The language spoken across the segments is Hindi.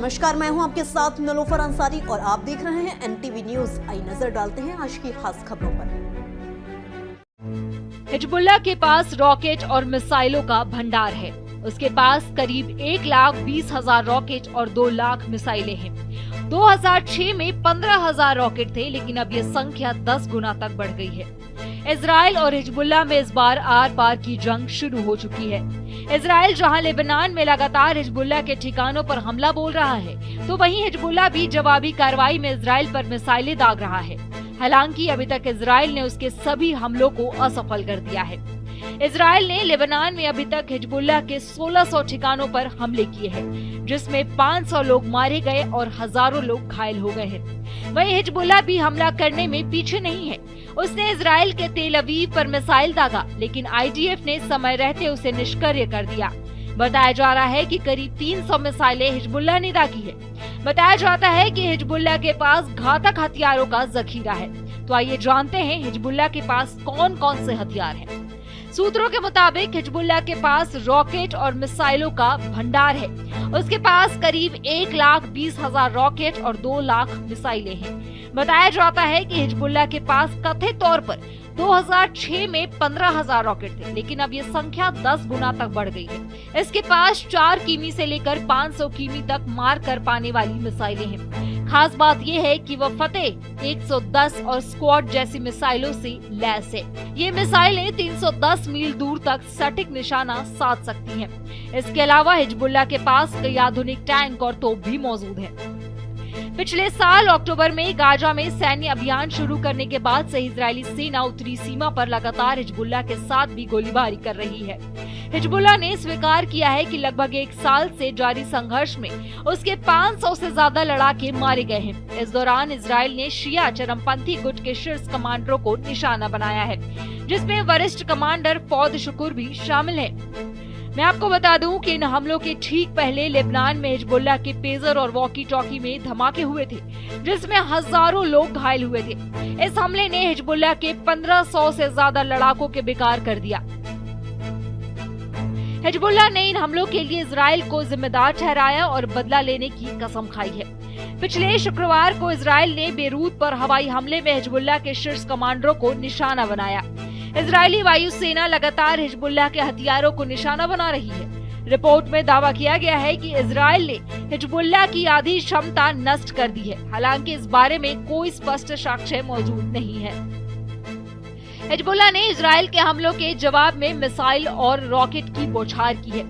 नमस्कार, मैं हूं आपके साथ निलोफर अंसारी और आप देख रहे हैं एनटीवी न्यूज। आई नजर डालते हैं आज की खास खबरों पर। हिजबुल्लाह के पास रॉकेट और मिसाइलों का भंडार है। उसके पास करीब 1,20,000 रॉकेट और 2 लाख मिसाइलें हैं। 2006 में 15,000 रॉकेट थे, लेकिन अब ये संख्या 10 गुना तक बढ़ गई है। इजराइल और हिजबुल्लाह में इस बार आर पार की जंग शुरू हो चुकी है। इजराइल जहां लेबनान में लगातार हिजबुल्लाह के ठिकानों पर हमला बोल रहा है, तो वहीं हिजबुल्लाह भी जवाबी कार्रवाई में इजराइल पर मिसाइलें दाग रहा है। हालांकि अभी तक इजराइल ने उसके सभी हमलों को असफल कर दिया है। इजराइल ने लेबनान में अभी तक हिजबुल्लाह के 1600 ठिकानों पर हमले किए हैं, जिसमें 500 लोग मारे गए और हजारों लोग घायल हो गए हैं। वहीं हिजबुल्लाह भी हमला करने में पीछे नहीं है। उसने इजराइल के तेल अवीव पर मिसाइल दागा, लेकिन आईडीएफ ने समय रहते उसे निष्क्रिय कर दिया। बताया जा रहा है कि करीब 300 मिसाइलें हिजबुल्लाह ने दागी है। बताया जाता है कि हिजबुल्लाह के पास घातक हथियारों का जखीरा है। तो आइए जानते हैं हिजबुल्लाह के पास कौन कौन से हथियार हैं। सूत्रों के मुताबिक हिजबुल्लाह के पास रॉकेट और मिसाइलों का भंडार है। उसके पास करीब 1,20,000 रॉकेट और 2 लाख मिसाइलें हैं। बताया जाता है कि हिजबुल्लाह के पास कथित तौर पर 2006 में 15,000 रॉकेट थे, लेकिन अब ये संख्या 10 गुना तक बढ़ गई है। इसके पास 4 किमी से लेकर 500 किमी तक मार कर पाने वाली मिसाइलें हैं। खास बात यह है कि वह फतेह 110 और स्क्वाड जैसी मिसाइलों से लैस है। ये मिसाइलें 310 मील दूर तक सटीक निशाना साध सकती हैं। इसके अलावा हिजबुल्लाह के पास कई आधुनिक टैंक और तोप भी मौजूद है। पिछले साल अक्टूबर में गाजा में सैन्य अभियान शुरू करने के बाद से इजरायली सेना उत्तरी सीमा पर लगातार हिजबुल्लाह के साथ भी गोलीबारी कर रही है। हिजबुल्लाह ने स्वीकार किया है कि लगभग 1 साल से जारी संघर्ष में उसके 500 से ज्यादा लड़ाके मारे गए हैं। इस दौरान इजराइल ने शिया चरमपंथी गुट के शीर्ष कमांडरों को निशाना बनाया है, जिसमें वरिष्ठ कमांडर फौद शुकुर भी शामिल है। मैं आपको बता दूं कि इन हमलों के ठीक पहले लेबनान में हिजबुल्लाह के पेजर और वॉकी टॉकी में धमाके हुए थे, जिसमें हजारों लोग घायल हुए थे। इस हमले ने हिजबुल्लाह के 1500 से ज्यादा लड़ाकों के बेकार कर दिया। हिजबुल्लाह ने इन हमलों के लिए इजराइल को जिम्मेदार ठहराया और बदला लेने की कसम खाई है। पिछले शुक्रवार को इजराइल ने बेरूत पर हवाई हमले में हिजबुल्लाह के शीर्ष कमांडरों को निशाना बनाया। इजरायली वायुसेना लगातार हिजबुल्लाह के हथियारों को निशाना बना रही है। रिपोर्ट में दावा किया गया है कि इजराइल ने हिजबुल्लाह की आधी क्षमता नष्ट कर दी है। हालांकि इस बारे में कोई स्पष्ट साक्ष्य मौजूद नहीं है। हिजबुल्लाह ने इजराइल के हमलों के जवाब में मिसाइल और रॉकेट की बौछार की है।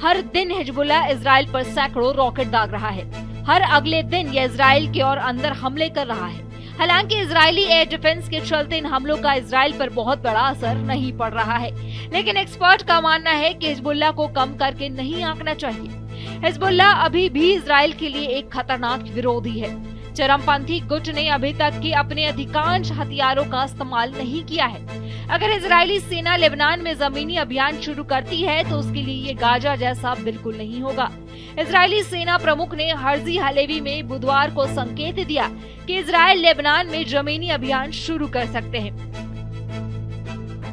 हर दिन हिजबुल्लाह इजराइल पर सैकड़ों रॉकेट दाग रहा है। हर अगले दिन यह इजराइल के और अंदर हमले कर रहा है। हालांकि इजरायली एयर डिफेंस के चलते इन हमलों का इजराइल पर बहुत बड़ा असर नहीं पड़ रहा है, लेकिन एक्सपर्ट का मानना है कि हिजबुल्लाह को कम करके नहीं आंकना चाहिए। हिजबुल्लाह अभी भी इजराइल के लिए एक खतरनाक विरोधी है। चरमपंथी गुट ने अभी तक के अपने अधिकांश हथियारों का इस्तेमाल नहीं किया है। अगर इजरायली सेना लेबनान में जमीनी अभियान शुरू करती है, तो उसके लिए ये गाजा जैसा बिल्कुल नहीं होगा। इजरायली सेना प्रमुख ने हर्जी हलेवी में बुधवार को संकेत दिया कि इजराइल लेबनान में जमीनी अभियान शुरू कर सकते हैं।